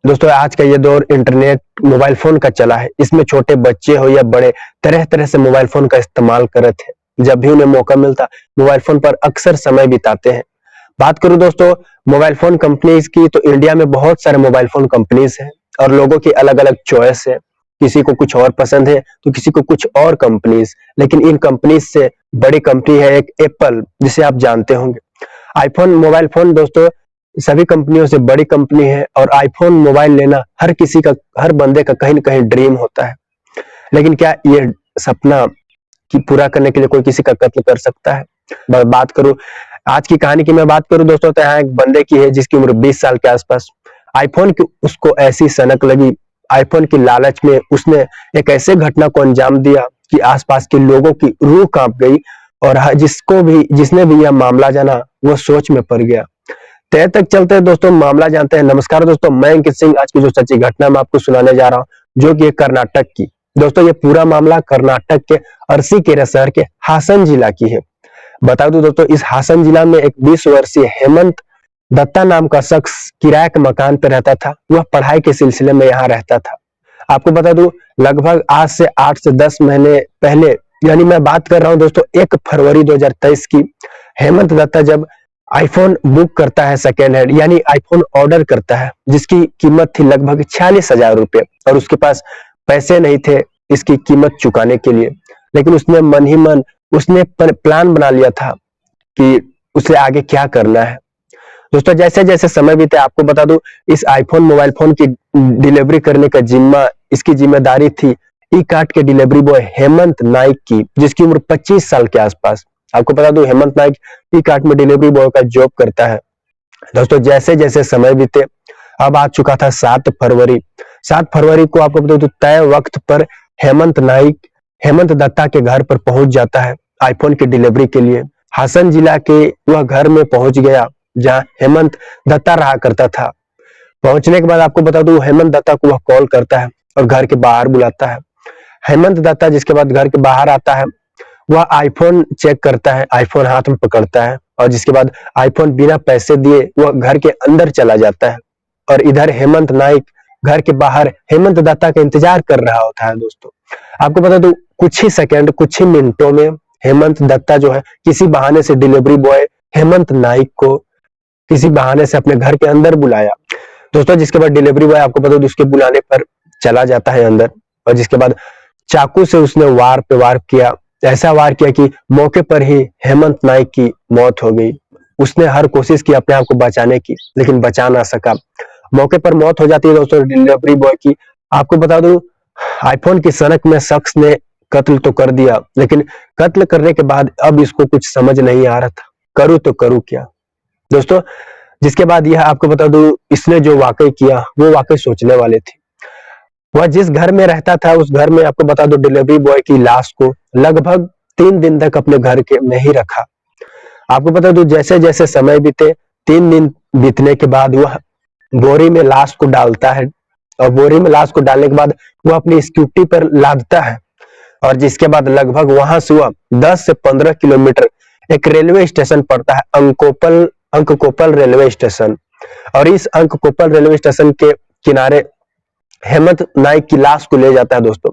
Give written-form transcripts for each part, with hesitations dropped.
दोस्तों आज का ये दौर इंटरनेट मोबाइल फोन का चला है। इसमें छोटे बच्चे हो या बड़े तरह तरह से मोबाइल फोन का इस्तेमाल करते हैं। जब भी उन्हें मौका मिलता मोबाइल फोन पर अक्सर समय बिताते हैं। बात करूं दोस्तों मोबाइल फोन कंपनीज की, तो इंडिया में बहुत सारे मोबाइल फोन कंपनीज हैं और लोगों की अलग अलग चॉइस है। किसी को कुछ और पसंद है तो किसी को कुछ और कंपनीज, लेकिन इन कंपनीज से बड़ी कंपनी है एक एप्पल, जिसे आप जानते होंगे। आईफोन मोबाइल फोन दोस्तों सभी कंपनियों से बड़ी कंपनी है और आईफोन मोबाइल लेना हर किसी का, हर बंदे का कहीं न कहीं ड्रीम होता है। लेकिन क्या ये सपना की पूरा करने के लिए कोई किसी का कत्ल कर सकता है? बात करूं आज की कहानी की, मैं बात करूं दोस्तों, तो यहाँ एक बंदे की है जिसकी उम्र 20 साल के आसपास। आईफोन की उसको ऐसी सनक लगी, आईफोन की लालच में उसने एक ऐसे घटना को अंजाम दिया कि आसपास के लोगों की रूह कांप गई और जिसने भी यह मामला जाना वो सोच में पड़ गया। तय तक चलते हैं दोस्तों, मामला जानते हैं। नमस्कार दोस्तों, मैं अंकित सिंह। आज की जो सच्ची घटना मैं आपको सुनाने जा रहा हूँ, जो कि कर्नाटक की। दोस्तों ये पूरा मामला कर्नाटक के अरसीकेरा शहर के हासन जिला की है। बता दूं दोस्तों, इस हासन जिला में एक 20 वर्षीय हेमंत दत्ता नाम का शख्स किराए के मकान पर रहता था। वह पढ़ाई के सिलसिले में यहाँ रहता था। आपको बता दूं, लगभग आज से 8 से 10 महीने पहले, यानी मैं बात कर रहा हूँ दोस्तों 1 फरवरी 2023 की, हेमंत दत्ता जब आईफोन बुक करता है सेकेंड हैंड, यानी आईफोन ऑर्डर करता है, जिसकी कीमत थी लगभग 46,000 रुपए, और उसके पास पैसे नहीं थे इसकी कीमत चुकाने के लिए। लेकिन उसने मन ही मन उसने प्लान बना लिया था कि उसे आगे क्या करना है। दोस्तों जैसे जैसे समय बीते, आपको बता दूं, इस आईफोन मोबाइल फोन की डिलीवरी करने का इसकी जिम्मेदारी थी ई कार्ट के डिलीवरी बॉय हेमंत नाइक की, जिसकी उम्र 25 साल के आसपास। आपको बता दूं, हेमंत नाइक ई कार्ट में डिलीवरी बॉय का जॉब करता है। दोस्तों जैसे जैसे समय बीते, अब आ चुका था 7 फरवरी। 7 फरवरी को आपको बता दूं, तय वक्त पर हेमंत दत्ता के घर पर पहुंच जाता है आईफोन की डिलीवरी के लिए। हासन जिला के वह घर में पहुंच गया जहां हेमंत दत्ता रहा करता था। पहुंचने के बाद आपको बता दूं, हेमंत दत्ता को वह कॉल करता है और घर के बाहर बुलाता है। हेमंत दत्ता जिसके बाद घर के बाहर आता है, वह आईफोन चेक करता है, आईफोन हाथ में पकड़ता है, और जिसके बाद आईफोन बिना पैसे दिए वह घर के अंदर चला जाता है। और इधर हेमंत नाइक घर के बाहर हेमंत दत्ता का इंतजार कर रहा होता है। दोस्तों आपको बता दूं, कुछ ही सेकंड, कुछ ही मिनटों में हेमंत दत्ता जो है किसी बहाने से डिलीवरी बॉय हेमंत नाइक को किसी बहाने से अपने घर के अंदर बुलाया। दोस्तों जिसके बाद डिलीवरी बॉय, आपको बता दूं, उसके बुलाने पर चला जाता है अंदर, और जिसके बाद चाकू से उसने वार पे वार किया। ऐसा वार किया कि मौके पर ही हेमंत नाइक की मौत हो गई। उसने हर कोशिश की अपने आप को बचाने की, लेकिन बचा ना सका। मौके पर मौत हो जाती है दोस्तों डिलीवरी बॉय की। आपको बता दूं, आईफोन की सनक में शख्स ने कत्ल तो कर दिया, लेकिन कत्ल करने के बाद अब इसको कुछ समझ नहीं आ रहा था, करूं तो करूं क्या। दोस्तों जिसके बाद यह आपको बता दूं, इसने जो वाकई किया वो वाकई सोचने वाले थे। वह जिस घर में रहता था, उस घर में आपको बता दो डिलीवरी बॉय की लाश को लगभग 3 दिन तक अपने घर के में ही रखा। आपको बता दो जैसे जैसे समय बीते, 3 दिन बीतने के बाद वह बोरी में लाश को डालता है, और बोरी में लाश को डालने के बाद वह अपनी स्कूटी पर लादता है, और जिसके बाद लगभग वहां से वह 10 से 15 किलोमीटर एक रेलवे स्टेशन पड़ता है, अंककोपल रेलवे स्टेशन। और इस अंककोपल रेलवे स्टेशन के किनारे हेमंत नाइक की लाश को ले जाता है। दोस्तों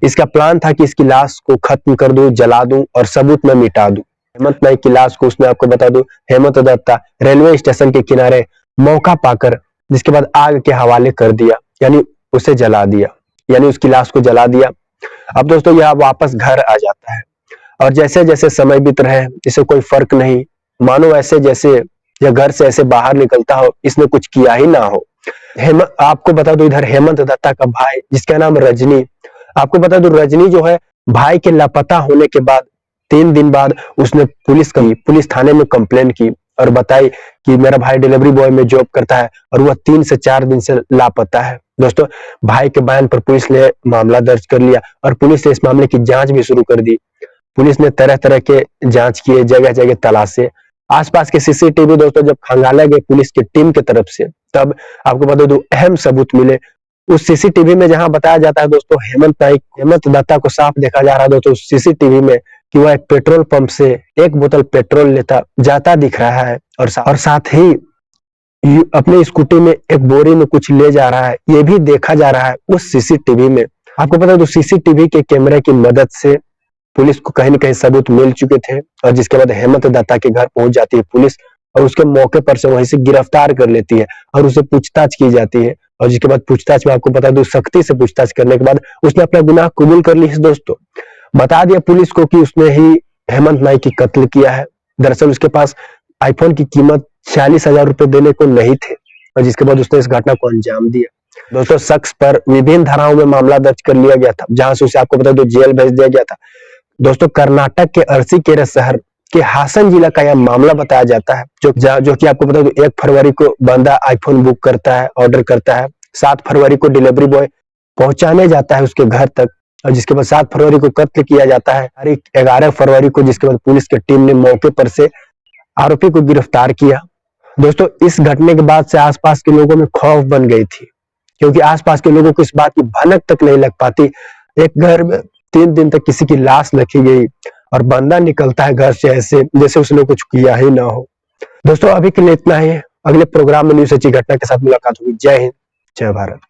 इसका प्लान था कि इसकी लाश को खत्म कर दूं, जला दूं और सबूत में मिटा दूं। हेमंत नाइक की लाश को उसने, आपको बता दूं, हेमंत दत्ता रेलवे स्टेशन के किनारे मौका पाकर जिसके बाद आग के हवाले कर दिया, यानी उसे जला दिया, यानी उसकी लाश को जला दिया। अब दोस्तों यह वापस घर आ जाता है, और जैसे जैसे समय बीत रहे, इसे कोई फर्क नहीं, मानो ऐसे जैसे यह घर से ऐसे बाहर निकलता हो, इसने कुछ किया ही ना हो। आपको बता दो, इधर हेमंत दत्ता का भाई जिसका नाम रजनी, आपको बता दो रजनी जो है, भाई के लापता होने के बाद 3 दिन बाद उसने पुलिस थाने में कंप्लेन की और बताई कि मेरा भाई डिलीवरी बॉय में जॉब करता है और वह 3 से 4 दिन से लापता है। दोस्तों भाई के बयान पर पुलिस ने मामला दर्ज कर लिया और पुलिस ने इस मामले की जांच भी शुरू कर दी। पुलिस ने तरह तरह के जांच किए, जगह जगह तलाशे, आसपास के सीसीटीवी दोस्तों जब खंगाला गए पुलिस की टीम की तरफ से, तब आपको बता दूं अहम सबूत मिले। उस सीसीटीवी में जहां बताया जाता है दोस्तों, हेमंत दत्ता को साफ देखा जा रहा है दोस्तों सीसीटीवी में कि वह एक पेट्रोल पंप से 1 बोतल पेट्रोल लेता जाता दिख रहा है, और साथ ही अपने स्कूटी में एक बोरी में कुछ ले जा रहा है, ये भी देखा जा रहा है उस सीसीटीवी में। आपको पता है तो सीसीटीवी के कैमरे की मदद से पुलिस को कहीं न कहीं सबूत मिल चुके थे और जिसके बाद हेमंत दत्ता के घर पहुंच जाती है पुलिस और उसके मौके पर से वहीं से गिरफ्तार कर लेती है और उसे पूछताछ की जाती है और जिसके बाद पूछताछ में आपको पता है तो सख्ती से पूछताछ करने के बाद उसने अपना गुनाह कबूल कर ली है दोस्तों। बता दिया पुलिस को कि उसने ही हेमंत नाइक की कत्ल किया है। दरअसल उसके पास आईफोन की कीमत 46,000 रुपए देने को नहीं थे और जिसके बाद उसने इस घटना को अंजाम दिया। दोस्तों शख्स पर विभिन्न धाराओं में मामला दर्ज कर लिया गया था जहां से उसे आपको पता है तो जेल भेज दिया गया था। दोस्तों कर्नाटक के अरसीकेरा शहर के हासन जिला का यह मामला बताया जाता है जो कि आपको पता है तो 1 फरवरी को बंदा आईफोन बुक करता है, ऑर्डर करता है, 7 फरवरी को डिलीवरी बॉय पहुंचाने जाता है उसके घर तक और जिसके बाद 7 फरवरी को कत्ल किया जाता है। 11 फरवरी को जिसके बाद पुलिस की टीम ने मौके पर से आरोपी को गिरफ्तार किया। दोस्तों इस घटना के बाद से आसपास के लोगों में खौफ बन गई थी क्योंकि आसपास के लोगों को इस बात की भनक तक नहीं लग पाती। एक घर में 3 दिन तक किसी की लाश रखी गई और बंदा निकलता है घर से ऐसे जैसे उसने कुछ किया ही ना हो। दोस्तों अभी के लिए इतना ही है। अगले प्रोग्राम में न्यू सच्ची घटना के साथ मुलाकात होगी। जय हिंद, जय भारत।